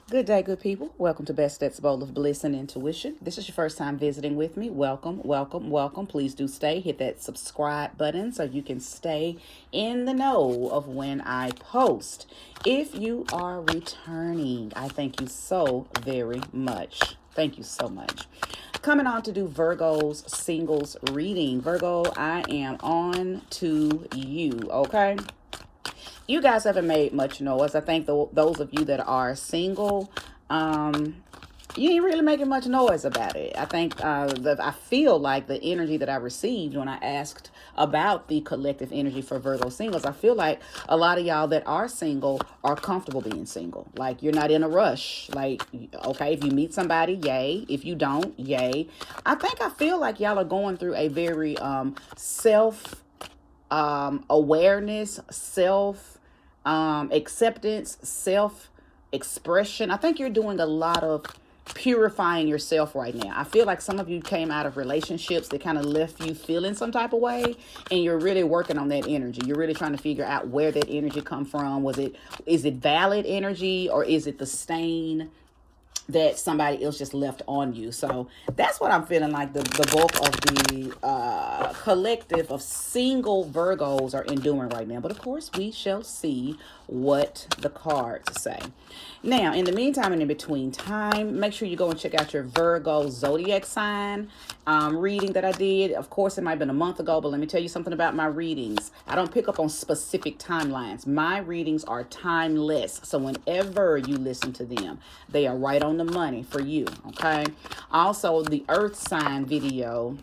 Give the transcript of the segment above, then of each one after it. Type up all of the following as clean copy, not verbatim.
Good day, good people. Welcome to Best That's Bowl of Bliss and Intuition. This is your first time visiting with me. Welcome, welcome, welcome. Please do stay. Hit that subscribe button so you can stay in the know of when I post. If you are returning, I thank you so very much. Thank you so much. Coming on to do Virgo's singles reading. Virgo, I am on to you, okay? You guys haven't made much noise. I think those of you that are single, you ain't really making much noise about it. I think I feel like the energy that I received when I asked about the collective energy for Virgo singles, I feel like a lot of y'all that are single are comfortable being single. Like, you're not in a rush. Like, okay, if you meet somebody, yay. If you don't, yay. I feel like y'all are going through a very self awareness, self acceptance, self expression. I think you're doing a lot of purifying yourself right now. I feel like some of you came out of relationships that kind of left you feeling some type of way, and you're really working on that energy. You're really trying to figure out where that energy come from. Is it valid energy, or is it the stain that somebody else just left on you? So that's what I'm feeling like the bulk of the collective of single Virgos are enduring right now. But of course, we shall see what the cards say. Now, in the meantime and in between time, make sure you go and check out your Virgo zodiac sign reading that I did. Of course, it might have been a month ago, but let me tell you something about my readings. I don't pick up on specific timelines. My readings are timeless. So whenever you listen to them, they are right on the money for you, okay? Also, the earth sign video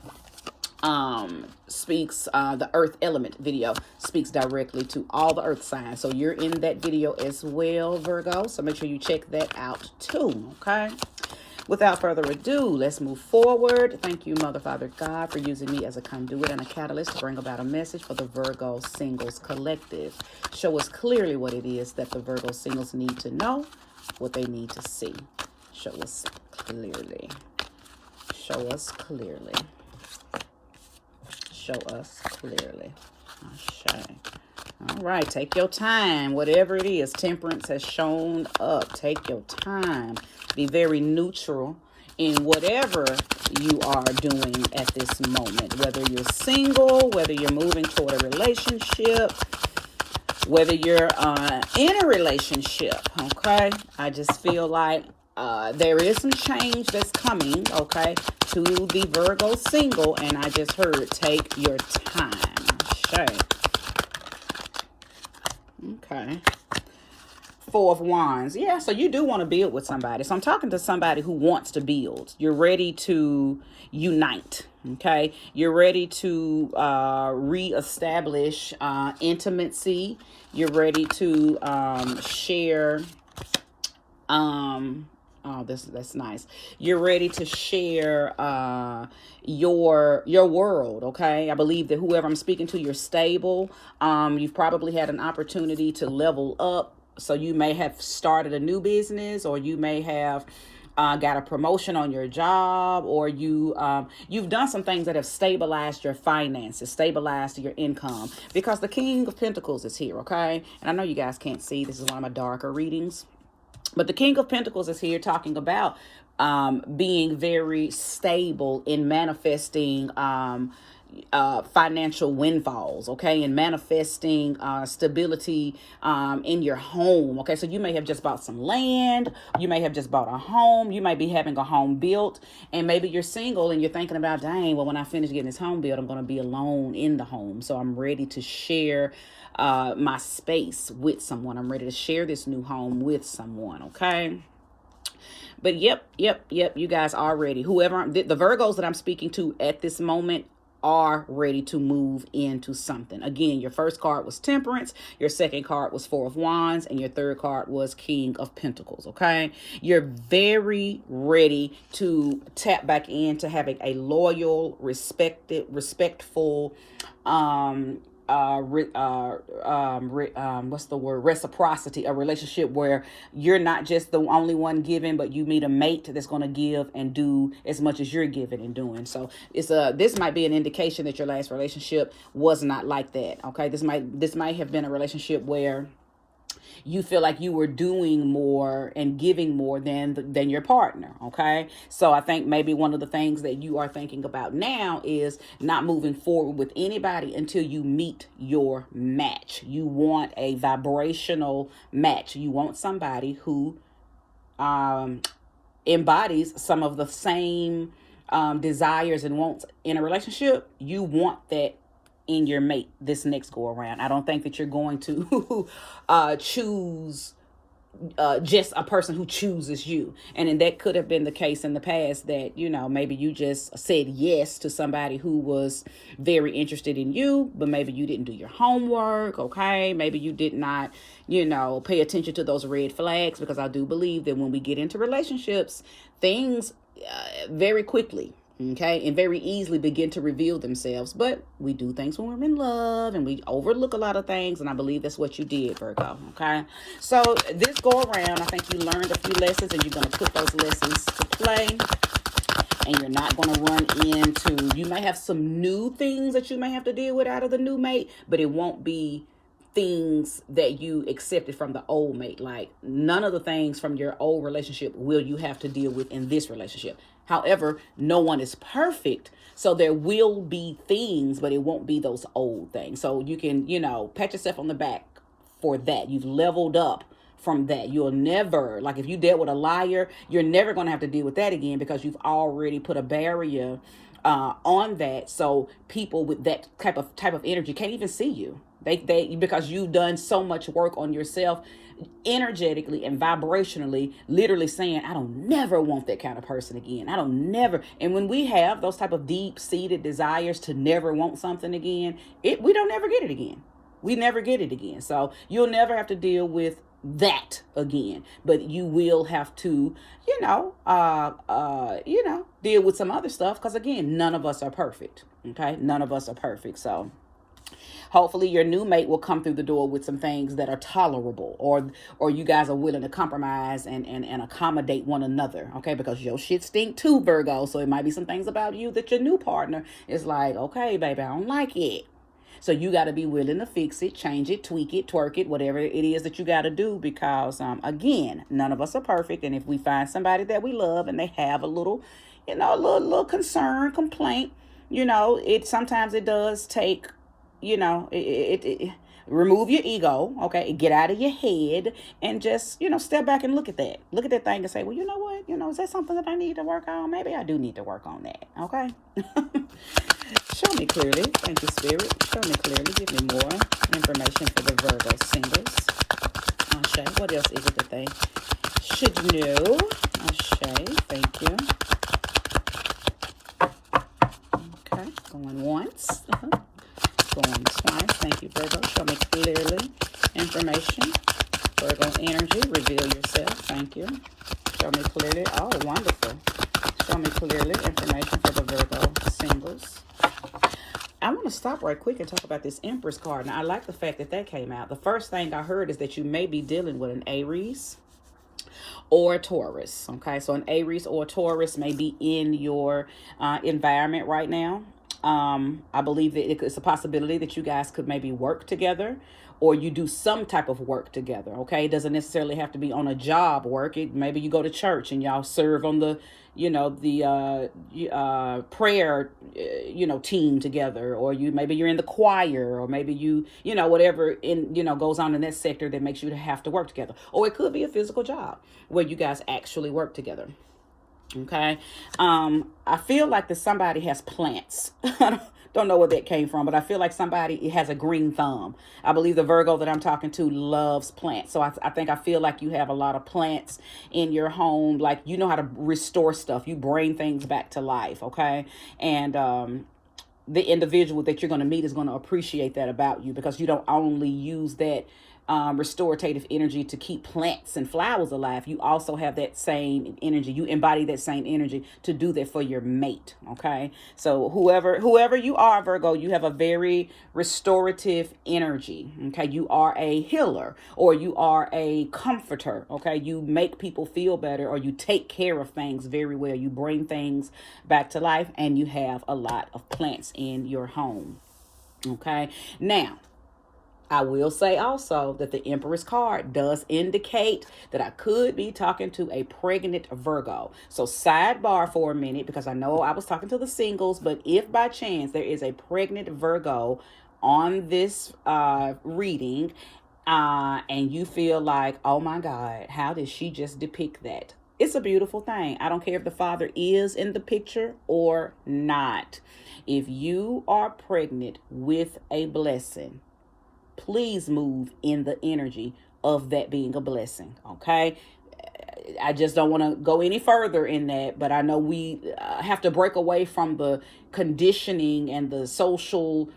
speaks the earth element video speaks directly to all the earth signs, so you're in that video as well, Virgo, so make sure you check that out too. Okay, without further ado, let's move forward. Thank you, Mother, Father, God, for using me as a conduit and a catalyst to bring about a message for the Virgo singles collective. Show us clearly what it is that the Virgo singles need to know, what they need to see. Show us clearly. Show us clearly. Show us clearly. Okay. All right, take your time. Whatever it is, temperance has shown up. Take your time. Be very neutral in whatever you are doing at this moment. Whether you're single, whether you're moving toward a relationship, whether you're in a relationship, okay? I just feel like there is some change that's coming, okay, to the Virgo single, and I just heard take your time. Okay. Okay. Four of Wands. Yeah, so you do want to build with somebody. So I'm talking to somebody who wants to build. You're ready to unite. Okay. You're ready to reestablish intimacy. You're ready to share oh, that's nice. You're ready to share your world, okay? I believe that whoever I'm speaking to, you're stable. You've probably had an opportunity to level up. So you may have started a new business, or you may have got a promotion on your job, or you've done some things that have stabilized your finances, stabilized your income, because the King of Pentacles is here, okay? And I know you guys can't see. This is one of my darker readings. But the King of Pentacles is here talking about being very stable in manifesting financial windfalls, okay, and manifesting stability in your home, okay? So you may have just bought some land, you may have just bought a home, you might be having a home built, and maybe you're single and you're thinking about, dang, well, when I finish getting this home built, I'm going to be alone in the home, so I'm ready to share my space with someone. I'm ready to share this new home with someone, okay? But yep, you guys are ready. Whoever, the Virgos that I'm speaking to at this moment are ready to move into something. Again, your first card was Temperance, your second card was Four of Wands, and your third card was King of Pentacles, okay? You're very ready to tap back into having a loyal, respectful, what's the word, reciprocity, a relationship where you're not just the only one giving, but you meet a mate that's going to give and do as much as you're giving and doing. So this might be an indication that your last relationship was not like that, okay? This might have been a relationship where you feel like you were doing more and giving more than your partner. Okay, so I think maybe one of the things that you are thinking about now is not moving forward with anybody until you meet your match. You want a vibrational match. You want somebody who embodies some of the same desires and wants in a relationship. You want that in your mate this next go around. I don't think that you're going to choose just a person who chooses you. And that could have been the case in the past, that, maybe you just said yes to somebody who was very interested in you, but maybe you didn't do your homework. Okay. Maybe you did not, pay attention to those red flags, because I do believe that when we get into relationships, things very quickly, okay, and very easily begin to reveal themselves. But we do things when we're in love, and we overlook a lot of things, and I believe that's what you did, Virgo. Okay, so this go around, I think you learned a few lessons, and you're going to put those lessons to play, and you're not going to run into, you may have some new things that you may have to deal with out of the new mate, but it won't be things that you accepted from the old mate. Like, none of the things from your old relationship will you have to deal with in this relationship. However, no one is perfect, so there will be things, but it won't be those old things. So you can, pat yourself on the back for that. You've leveled up from that. You'll never, like, if you dealt with a liar, you're never going to have to deal with that again, because you've already put a barrier on that. So people with that type of energy can't even see you. They because you've done so much work on yourself, energetically and vibrationally, literally saying, I don't never want that kind of person again. I don't never. And when we have those type of deep-seated desires to never want something again, we don't ever get it again. We never get it again. So you'll never have to deal with that again, but you will have to, deal with some other stuff, because again, none of us are perfect. Okay, none of us are perfect. So hopefully your new mate will come through the door with some things that are tolerable, or you guys are willing to compromise and accommodate one another. Okay, because your shit stink too, Virgo. So it might be some things about you that your new partner is like, okay, baby, I don't like it. So you got to be willing to fix it, change it, tweak it, twerk it, whatever it is that you got to do, because, again, none of us are perfect. And if we find somebody that we love and they have a little, little concern, complaint, sometimes it does take, remove your ego, okay, get out of your head, and just, step back and look at that thing and say, well, you know what, is that something that I need to work on? Maybe I do need to work on that. Okay. Show me clearly. Thank you, Spirit. Show me clearly. Give me more information for the Virgo singles. Ashe. What else is it that they should know? Ashe. Thank you. Okay. Going once. Going twice. Thank you, Virgo. Show me clearly information. Virgo energy. Reveal yourself. Thank you. Show me clearly. Oh, wonderful. Show me clearly information for the Virgo singles. I want to stop right quick and talk about this Empress card. Now, I like the fact that came out. The first thing I heard is that you may be dealing with an Aries or a Taurus. Okay, so an Aries or a Taurus may be in your environment right now. I believe that it's a possibility that you guys could maybe work together, or you do some type of work together. Okay, it doesn't necessarily have to be on a job work. Maybe you go to church and y'all serve on the prayer team together, or maybe you're in the choir, or maybe whatever goes on in that sector that makes you to have to work together. Or it could be a physical job where you guys actually work together. Okay. I feel like that somebody has plants. I don't know where that came from, but I feel like somebody has a green thumb. I believe the Virgo that I'm talking to loves plants. So I feel like you have a lot of plants in your home. Like, you know how to restore stuff. You bring things back to life. Okay. And, the individual that you're going to meet is going to appreciate that about you, because you don't only use that restorative energy to keep plants and flowers alive. You also have that same energy. You embody that same energy to do that for your mate. Okay. So whoever you are, Virgo, you have a very restorative energy. Okay. You are a healer, or you are a comforter. Okay. You make people feel better, or you take care of things very well. You bring things back to life, and you have a lot of plants in your home. Okay. Now, I will say also that the Empress card does indicate that I could be talking to a pregnant Virgo. So sidebar for a minute, because I know I was talking to the singles, but if by chance there is a pregnant Virgo on this reading, and you feel like, oh my God, how did she just depict that? It's a beautiful thing. I don't care if the father is in the picture or not. If you are pregnant with a blessing, please move in the energy of that being a blessing. Okay. I just don't want to go any further in that, but I know we have to break away from the conditioning and the social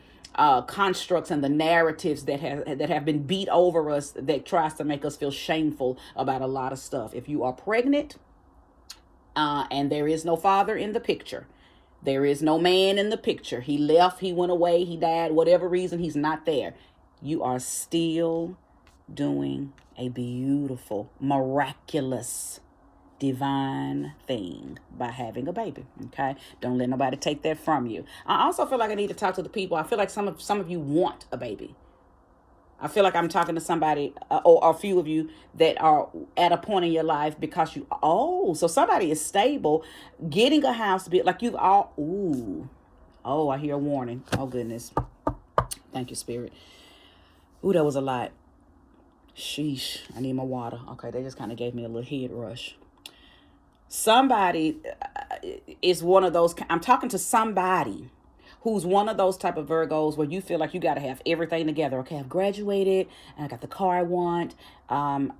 constructs and the narratives that have been beat over us that tries to make us feel shameful about a lot of stuff. If you are pregnant and there is no father in the picture, there is no man in the picture, he left, he went away, he died, whatever reason, he's not there, you are still doing a beautiful, miraculous, divine thing by having a baby. Okay, don't let nobody take that from you. I also feel like I need to talk to the people. I feel like some of you want a baby. I feel like I'm talking to somebody or a few of you that are at a point in your life because so somebody is stable, getting a house, be like you've all, I hear a warning. Oh goodness. Thank you, Spirit. That was a lot. Sheesh, I need my water. Okay, they just kind of gave me a little head rush. Somebody is one of those, I'm talking to somebody who's one of those type of Virgos where you feel like you got to have everything together. Okay, I've graduated and I got the car I want. I'm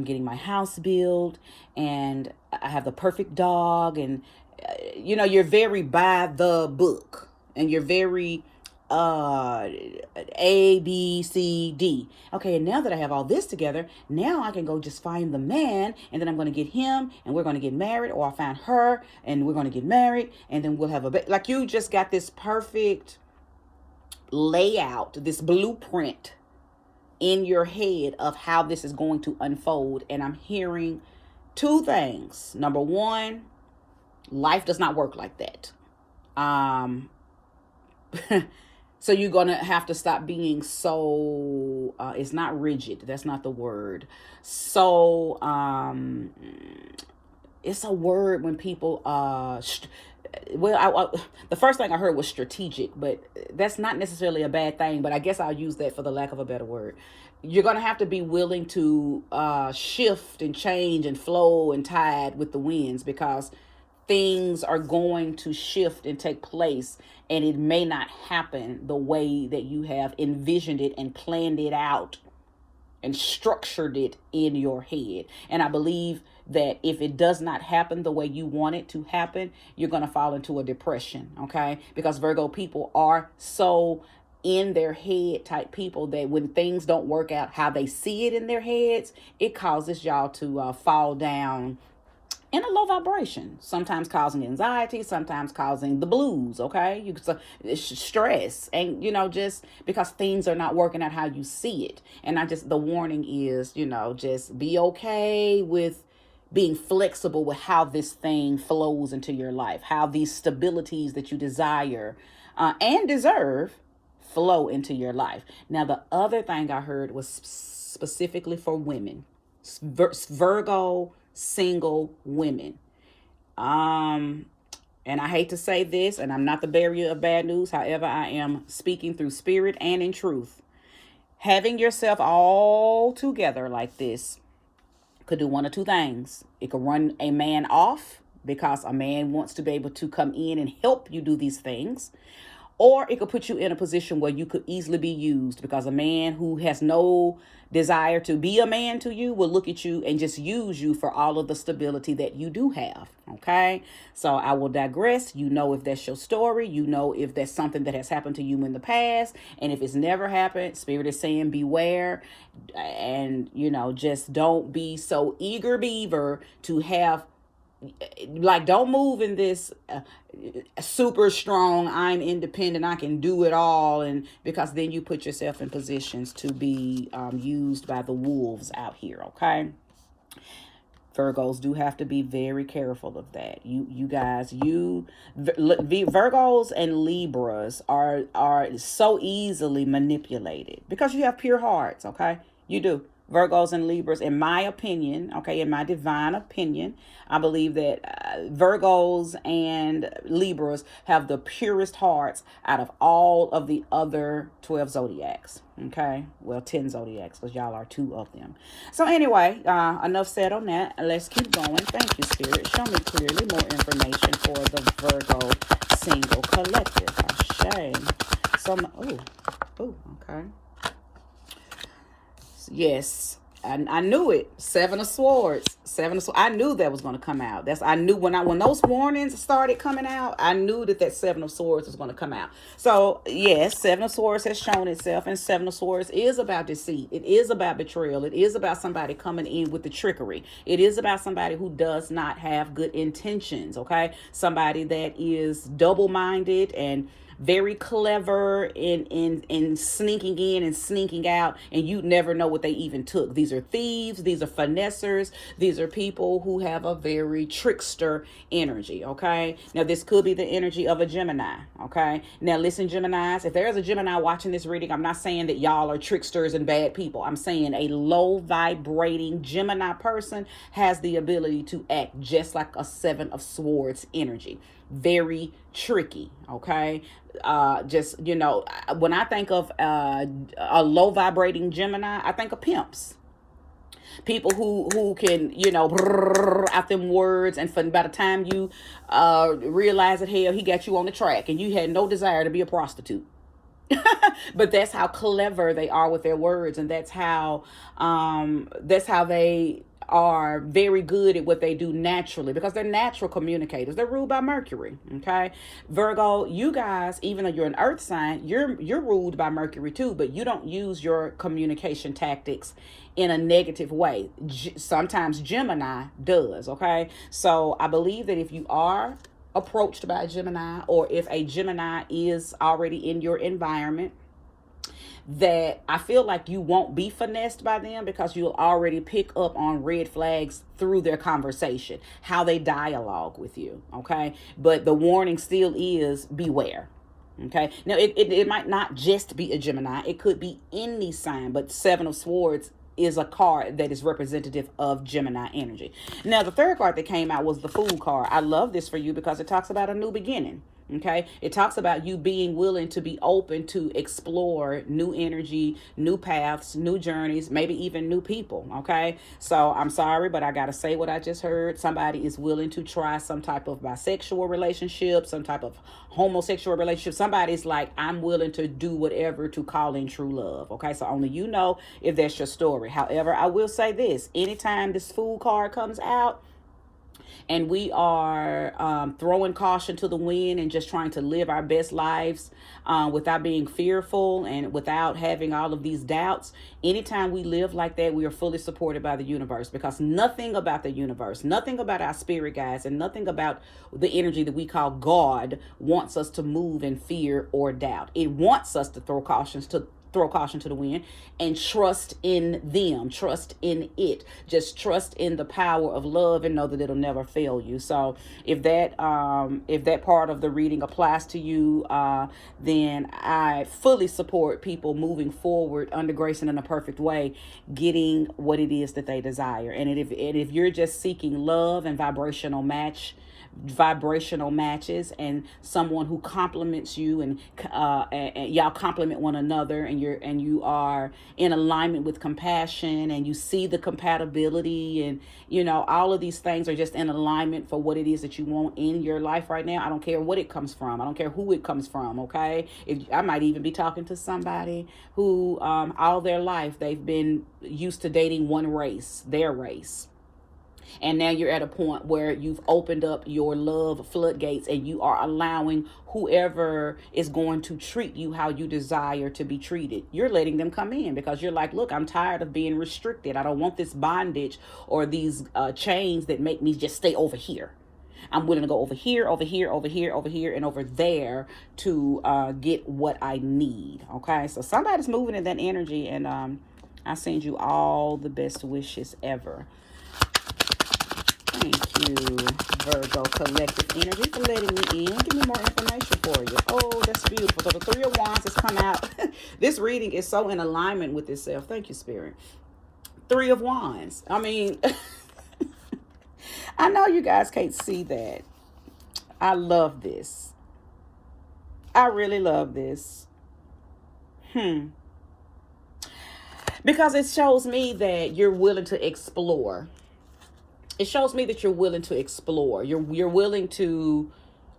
getting my house built and I have the perfect dog. And, you're very by the book and you're very A, B, C, D. Okay, and now that I have all this together, now I can go just find the man, and then I'm going to get him, and we're going to get married, or I'll find her, and we're going to get married, and then we'll have a baby. Like you just got this perfect layout, this blueprint in your head of how this is going to unfold. And I'm hearing two things. Number one, life does not work like that. So you're going to have to stop being so, it's not rigid. That's not the word. So, it's a word when people, the first thing I heard was strategic, but that's not necessarily a bad thing, but I guess I'll use that for the lack of a better word. You're going to have to be willing to shift and change and flow and tide with the winds, because things are going to shift and take place, and it may not happen the way that you have envisioned it and planned it out and structured it in your head. And I believe that if it does not happen the way you want it to happen, you're going to fall into a depression, okay? Because Virgo people are so in their head type people that when things don't work out how they see it in their heads, it causes y'all to fall down in a low vibration, sometimes causing anxiety, sometimes causing the blues, okay? Stress, and, just because things are not working out how you see it. And the warning is, just be okay with being flexible with how this thing flows into your life, how these stabilities that you desire and deserve flow into your life. Now, the other thing I heard was specifically for women, Virgo single women. And I hate to say this, and I'm not the bearer of bad news. However, I am speaking through spirit and in truth. Having yourself all together like this could do one of two things. It could run a man off because a man wants to be able to come in and help you do these things. Or it could put you in a position where you could easily be used, because a man who has no desire to be a man to you will look at you and just use you for all of the stability that you do have. Okay, so I will digress. If that's your story, if that's something that has happened to you in the past, and if it's never happened, Spirit is saying beware, and just don't be so eager beaver to have, like, don't move in this super strong, I'm independent, I can do it all, and because then you put yourself in positions to be used by the wolves out here. Okay, Virgos do have to be very careful of that. You guys, Virgos and Libras are so easily manipulated because you have pure hearts, okay? You do. Virgos and Libras, in my opinion, okay, in my divine opinion, I believe that Virgos and Libras have the purest hearts out of all of the other 12 zodiacs. Okay, well, 10 zodiacs, because y'all are 2 of them. So anyway, enough said on that. Let's keep going. Thank you, Spirit. Show me clearly more information for the Virgo single collective. Shame. Okay. Yes, I knew it. 7 of Swords. I knew that was going to come out. I knew when those warnings started coming out, I knew that 7 of Swords was going to come out. So yes, 7 of Swords has shown itself, and 7 of Swords is about deceit. It is about betrayal. It is about somebody coming in with the trickery. It is about somebody who does not have good intentions. Okay, somebody that is double-minded and very clever in sneaking in and sneaking out, and you never know what they even took. These are thieves, these are finessers, these are people who have a very trickster energy. Okay, now this could be the energy of a Gemini. Okay, now listen, Geminis, if there's a Gemini watching this reading, I'm not saying that y'all are tricksters and bad people. I'm saying a low vibrating Gemini person has the ability to act just like a 7 of Swords energy. Very tricky. Okay, just, when I think of a low vibrating Gemini, I think of pimps. People who can, out them words, and by the time you realize that, hell, he got you on the track and you had no desire to be a prostitute. But that's how clever they are with their words, and that's how they are very good at what they do naturally, because they're natural communicators. They're ruled by Mercury. Okay, Virgo, you guys, even though you're an earth sign, you're ruled by Mercury too, but you don't use your communication tactics in a negative way. Sometimes Gemini does. Okay, so I believe that if you are approached by a Gemini, or if a Gemini is already in your environment, that I feel like you won't be finessed by them, because you'll already pick up on red flags through their conversation, how they dialogue with you. Okay, but the warning still is beware. Okay, now it might not just be a Gemini, it could be any sign, but 7 of Swords is a card that is representative of Gemini energy. Now, the third card that came out was the Fool card. I love this for you because it talks about a new beginning. Okay, it talks about you being willing to be open to explore new energy, new paths, new journeys, maybe even new people. Okay, so I'm sorry, but I gotta say what I just heard. Somebody is willing to try some type of bisexual relationship, some type of homosexual relationship. Somebody's like, I'm willing to do whatever to call in true love. Okay, so only you know if that's your story. However, I will say this: anytime this Fool card comes out, and we are throwing caution to the wind and just trying to live our best lives without being fearful and without having all of these doubts, anytime we live like that, we are fully supported by the universe, because nothing about the universe, nothing about our spirit guides, and nothing about the energy that we call God wants us to move in fear or doubt. It wants us to throw caution to the wind and trust in them, trust in it, just trust in the power of love, and know that it'll never fail you. So if that part of the reading applies to you, then I fully support people moving forward under grace and in a perfect way, getting what it is that they desire. And if you're just seeking love and vibrational matches, and someone who compliments you, and y'all compliment one another, and you are in alignment with compassion, and you see the compatibility, and all of these things are just in alignment for what it is that you want in your life right now. I don't care what it comes from. I don't care who it comes from. Okay, I might even be talking to somebody who all their life they've been used to dating one race, their race. And now you're at a point where you've opened up your love floodgates, and you are allowing whoever is going to treat you how you desire to be treated. You're letting them come in, because you're like, look, I'm tired of being restricted. I don't want this bondage or these chains that make me just stay over here. I'm willing to go over here, over here, over here, over here, and over there to get what I need. Okay, so somebody's moving in that energy, and I send you all the best wishes ever. you, Virgo collective energy, for letting me in. Give me more information for you. Oh, that's beautiful. So the Three of Wands has come out. This reading is so in alignment with itself. Thank you, Spirit. Three of Wands. I mean, I know you guys can't see that. I love this. I really love this. Because it shows me that you're willing to explore. It shows me that you're willing to explore. You're willing to,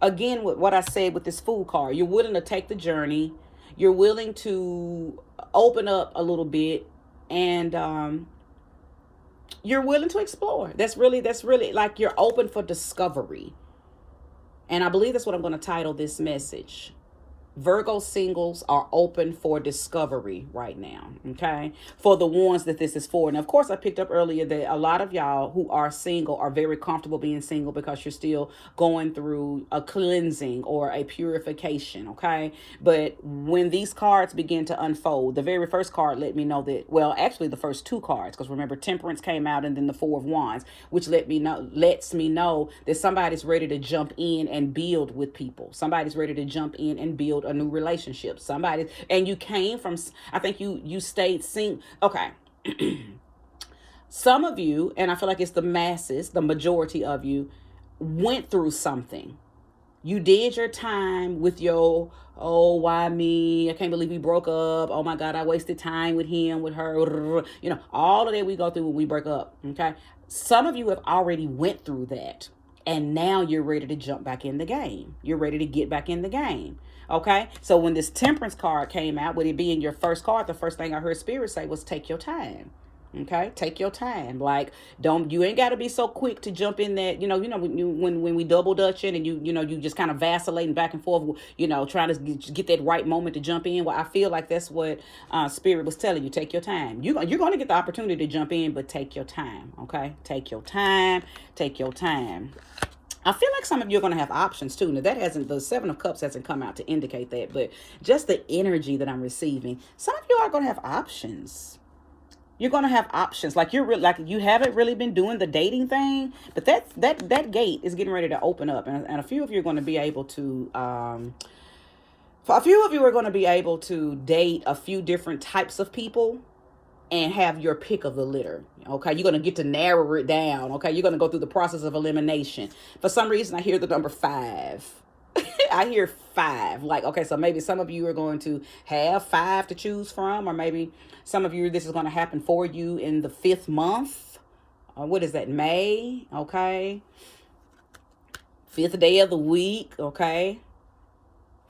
again, with what I said with this Fool card, you're willing to take the journey. You're willing to open up a little bit, and you're willing to explore. That's really like you're open for discovery. And I believe that's what I'm going to title this message. Virgo singles are open for discovery right now, okay? For the ones that this is for. And of course, I picked up earlier that a lot of y'all who are single are very comfortable being single because you're still going through a cleansing or a purification, okay? But when these cards begin to unfold, the very first card let me know that, well, actually the first two cards, because remember, Temperance came out and then the Four of Wands, which lets me know that somebody's ready to jump in and build with people. Somebody's ready to jump in and build a new relationship. Somebody, and you came from, I think you stayed single. Okay. Some of you, and I feel like it's the masses, the majority of you, went through something. You did your time with your, oh, why me? I can't believe we broke up. Oh my God, I wasted time with him, with her. You know, all of that we go through when we break up. Okay. Some of you have already went through that. And now you're ready to jump back in the game. You're ready to get back in the game. Okay. So when this Temperance card came out, with it being your first card, the first thing I heard Spirit say was take your time. Okay, take your time. Like, you ain't got to be so quick to jump in that, when we double dutching and you just kind of vacillating back and forth, trying to get that right moment to jump in. Well, I feel like that's what Spirit was telling you. Take your time. You're going to get the opportunity to jump in, but take your time. Okay, take your time. Take your time. I feel like some of you are going to have options too. Now the Seven of Cups hasn't come out to indicate that, but just the energy that I'm receiving, some of you are going to have options. You're going to have options. Like you haven't really been doing the dating thing, but that gate is getting ready to open up. And a few of you are going to be able to, for a few of you are going to be able to date a few different types of people and have your pick of the litter. Okay. You're going to get to narrow it down. Okay. You're going to go through the process of elimination. For some reason, I hear the number 5. I hear 5. Like, okay, so maybe some of you are going to have 5 to choose from, or maybe some of you, this is going to happen for you in the 5th month. What is that? May. Okay. 5th day of the week. Okay.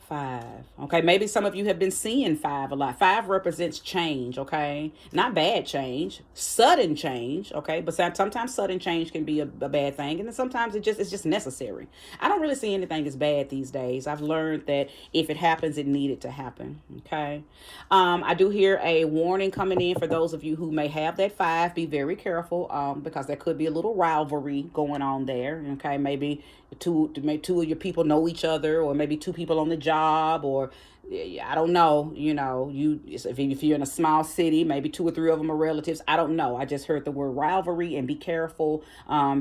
5. Okay, maybe some of you have been seeing 5 a lot. 5 represents change, okay? Not bad change, sudden change, okay? But sometimes sudden change can be a bad thing, and then sometimes it's just necessary. I don't really see anything as bad these days. I've learned that if it happens, it needed to happen, okay? I do hear a warning coming in for those of you who may have that 5. Be very careful, because there could be a little rivalry going on there, okay? Maybe two of your people know each other, or maybe 2 people on the job, or I don't know, if you're in a small city, maybe 2 or 3 of them are relatives. I don't know. I just heard the word rivalry, and be careful,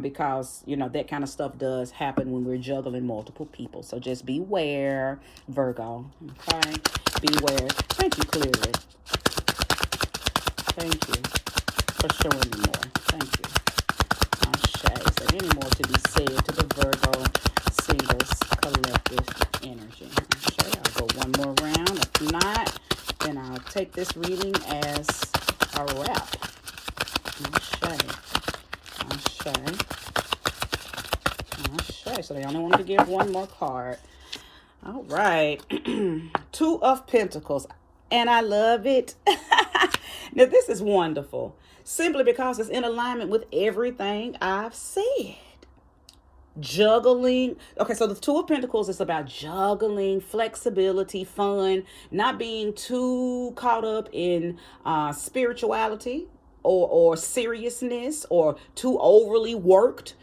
because that kind of stuff does happen when we're juggling multiple people. So just beware, Virgo. Okay, beware. Thank you, clearly. Thank you for showing me more. Thank you. Is there any more to be said to the Virgo singles collective energy? Okay, I'll go one more round. If not, then I'll take this reading as a wrap. Okay. So they only wanted to give one more card. All right. 2 of Pentacles. And I love it. Now, this is wonderful. Simply because it's in alignment with everything I've said. Juggling. Okay, so the 2 of Pentacles is about juggling, flexibility, fun, not being too caught up in spirituality or seriousness, or too overly worked,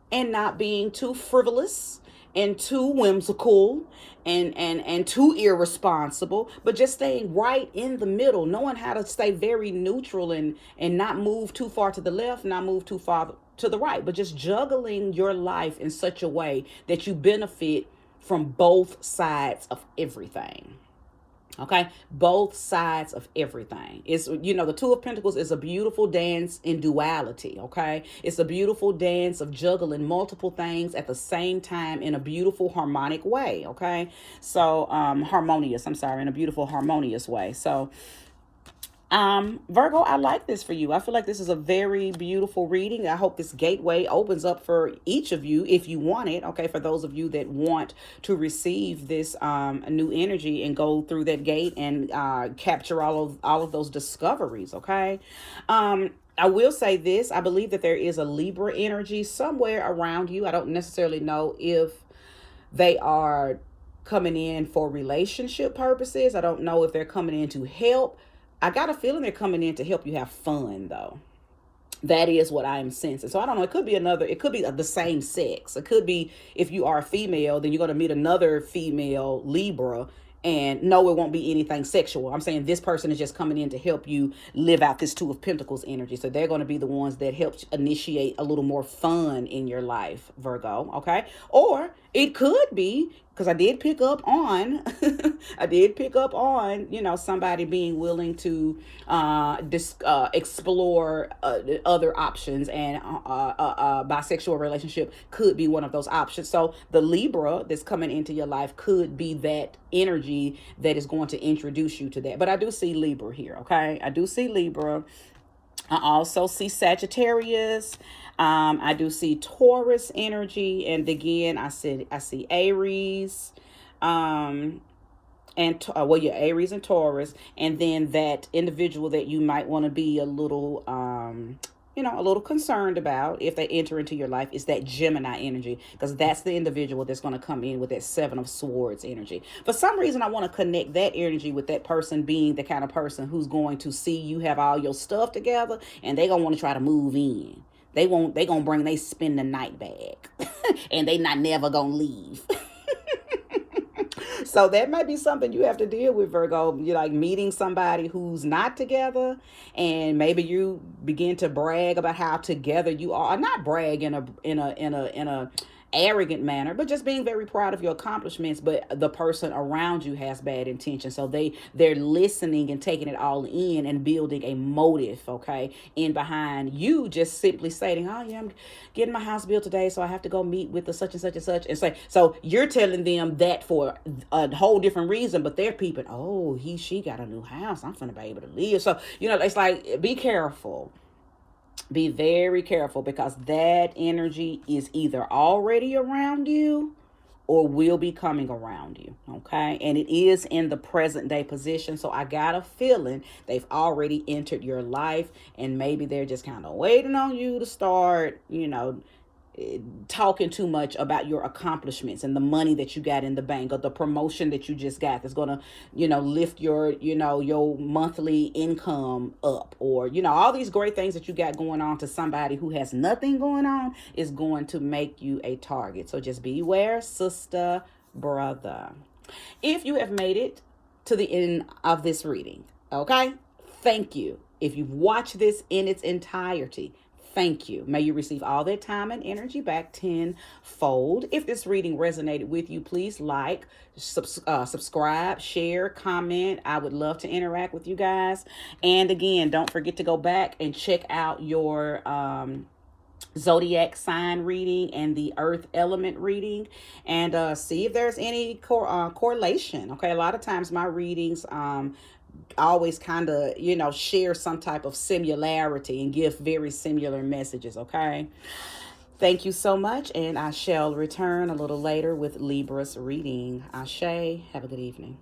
and not being too frivolous and too whimsical and too irresponsible, but just staying right in the middle, knowing how to stay very neutral and not move too far to the left, not move too far to the right, but just juggling your life in such a way that you benefit from both sides of everything. Okay, both sides of everything. It's, the Two of Pentacles is a beautiful dance in duality. Okay, it's a beautiful dance of juggling multiple things at the same time in a beautiful harmonic way. Okay, so harmonious. I'm sorry, in a beautiful harmonious way. So Virgo, I like this for you. I feel like this is a very beautiful reading. I hope this gateway opens up for each of you if you want it. Okay, for those of you that want to receive this new energy and go through that gate and capture all of those discoveries. Okay. I will say this. I believe that there is a Libra energy somewhere around you. I don't necessarily know if they are coming in for relationship purposes. I don't know if they're coming in to help. I got a feeling they're coming in to help you have fun, though. That is what I am sensing. So I don't know. It could be the same sex. It could be, if you are a female, then you're going to meet another female Libra. And no, it won't be anything sexual. I'm saying this person is just coming in to help you live out this Two of Pentacles energy. So they're going to be the ones that help initiate a little more fun in your life, Virgo. Okay. Or it could be, because I did pick up on, somebody being willing to explore other options, and bisexual relationship could be one of those options. So the Libra that's coming into your life could be that energy that is going to introduce you to that. But I do see Libra here. Okay. I do see Libra. I also see Sagittarius. I do see Taurus energy. And again, I see Aries. And Aries and Taurus. And then that individual that you might want to be a little, a little concerned about if they enter into your life is that Gemini energy, because that's the individual that's going to come in with that Seven of Swords energy. For some reason, I want to connect that energy with that person being the kind of person who's going to see you have all your stuff together, and they going to want to try to move in. They going to bring they spend the night bag and they not never going to leave. So that might be something you have to deal with, Virgo. You're like meeting somebody who's not together, and maybe you begin to brag about how together you are. Not brag in a arrogant manner, but just being very proud of your accomplishments. But the person around you has bad intentions, so they're listening and taking it all in and building a motive, okay, in behind you just simply stating, oh yeah, I'm getting my house built today, so I have to go meet with the such and such and such, and say, so you're telling them that for a whole different reason, but they're peeping, oh, she got a new house, I'm gonna be able to live. So it's like, be careful. Be very careful, because that energy is either already around you or will be coming around you. Okay. And it is in the present day position. So I got a feeling they've already entered your life, and maybe they're just kind of waiting on you to start, talking too much about your accomplishments and the money that you got in the bank, or the promotion that you just got that's gonna lift your your monthly income up, or all these great things that you got going on, to somebody who has nothing going on is going to make you a target. So just beware, sister, brother. If you have made it to the end of this reading, okay, thank you. If you've watched this in its entirety, thank you. May you receive all that time and energy back tenfold. If this reading resonated with you, please like, subscribe, share, comment. I would love to interact with you guys. And again, don't forget to go back and check out your zodiac sign reading and the earth element reading, and see if there's any correlation. Okay, a lot of times my readings always kind of share some type of similarity and give very similar messages. Okay, thank you so much, and I shall return a little later with Libra's reading. Ashe, have a good evening.